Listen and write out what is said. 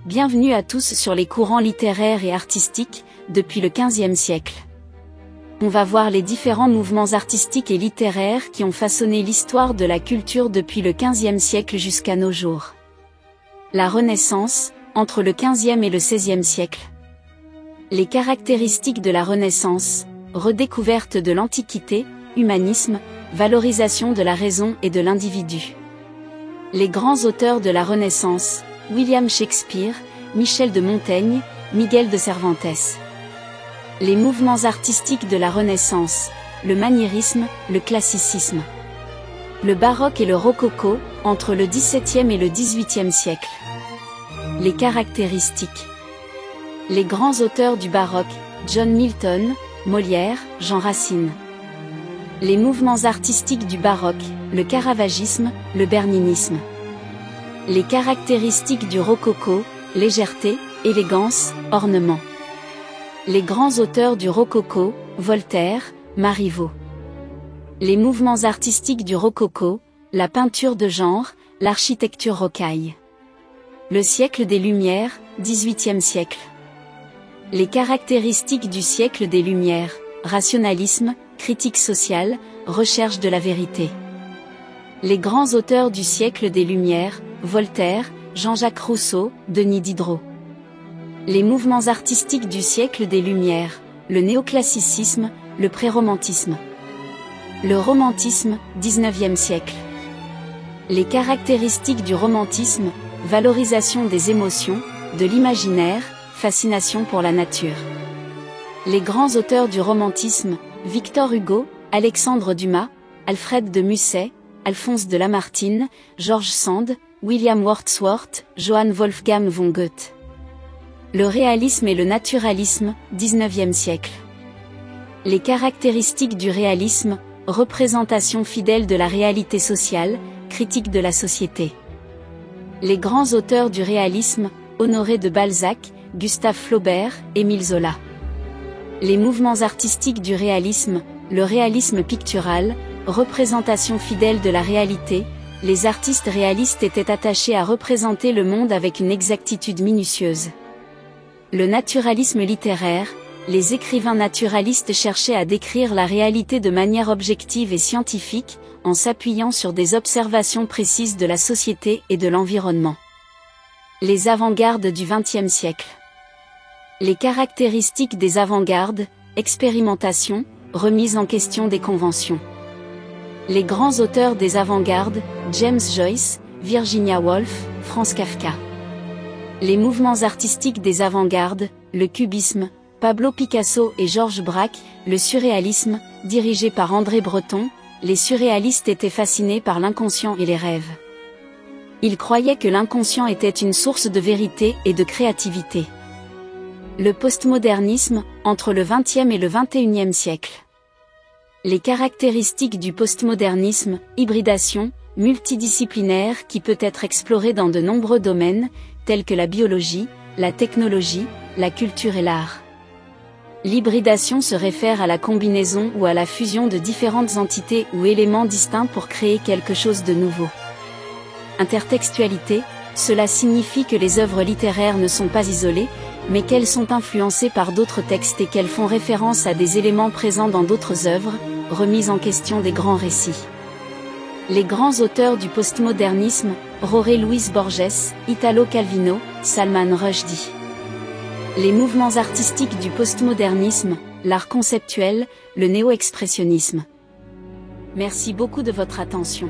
Bienvenue à tous sur les courants littéraires et artistiques, depuis le XVe siècle. On va voir les différents mouvements artistiques et littéraires qui ont façonné l'histoire de la culture depuis le XVe siècle jusqu'à nos jours. La Renaissance, entre le XVe et le XVIe siècle. Les caractéristiques de la Renaissance, redécouverte de l'Antiquité, humanisme, valorisation de la raison et de l'individu. Les grands auteurs de la Renaissance, William Shakespeare, Michel de Montaigne, Miguel de Cervantes. Les mouvements artistiques de la Renaissance, le maniérisme, le classicisme. Le baroque et le rococo, entre le XVIIe et le XVIIIe siècle. Les caractéristiques. Les grands auteurs du baroque, John Milton, Molière, Jean Racine. Les mouvements artistiques du baroque, le caravagisme, le berninisme. Les caractéristiques du rococo, légèreté, élégance, ornement. Les grands auteurs du rococo, Voltaire, Marivaux. Les mouvements artistiques du rococo, la peinture de genre, l'architecture rocaille. Le siècle des Lumières, XVIIIe siècle. Les caractéristiques du siècle des Lumières, rationalisme, critique sociale, recherche de la vérité. Les grands auteurs du siècle des Lumières, Voltaire, Jean-Jacques Rousseau, Denis Diderot. Les mouvements artistiques du siècle des Lumières, le néoclassicisme, le préromantisme. Le romantisme, XIXe siècle. Les caractéristiques du romantisme, valorisation des émotions, de l'imaginaire, fascination pour la nature. Les grands auteurs du romantisme, Victor Hugo, Alexandre Dumas, Alfred de Musset, Alphonse de Lamartine, George Sand, William Wordsworth, Johann Wolfgang von Goethe. Le réalisme et le naturalisme, XIXe siècle. Les caractéristiques du réalisme, représentation fidèle de la réalité sociale, critique de la société. Les grands auteurs du réalisme, Honoré de Balzac, Gustave Flaubert, Émile Zola. Les mouvements artistiques du réalisme, le réalisme pictural, représentation fidèle de la réalité, les artistes réalistes étaient attachés à représenter le monde avec une exactitude minutieuse. Le naturalisme littéraire, les écrivains naturalistes cherchaient à décrire la réalité de manière objective et scientifique, en s'appuyant sur des observations précises de la société et de l'environnement. Les avant-gardes du XXe siècle. Les caractéristiques des avant-gardes, expérimentation, remise en question des conventions. Les grands auteurs des avant-gardes, James Joyce, Virginia Woolf, Franz Kafka. Les mouvements artistiques des avant-gardes, le cubisme, Pablo Picasso et Georges Braque, le surréalisme, dirigé par André Breton, les surréalistes étaient fascinés par l'inconscient et les rêves. Ils croyaient que l'inconscient était une source de vérité et de créativité. Le postmodernisme, entre le XXe et le XXIe siècle. Les caractéristiques du postmodernisme, hybridation, multidisciplinaire qui peut être explorée dans de nombreux domaines, tels que la biologie, la technologie, la culture et l'art. L'hybridation se réfère à la combinaison ou à la fusion de différentes entités ou éléments distincts pour créer quelque chose de nouveau. Intertextualité, cela signifie que les œuvres littéraires ne sont pas isolées, mais qu'elles sont influencées par d'autres textes et qu'elles font référence à des éléments présents dans d'autres œuvres, remise en question des grands récits. Les grands auteurs du postmodernisme, Jorge Luis Borges, Italo Calvino, Salman Rushdie. Les mouvements artistiques du postmodernisme, l'art conceptuel, le néo-expressionnisme. Merci beaucoup de votre attention.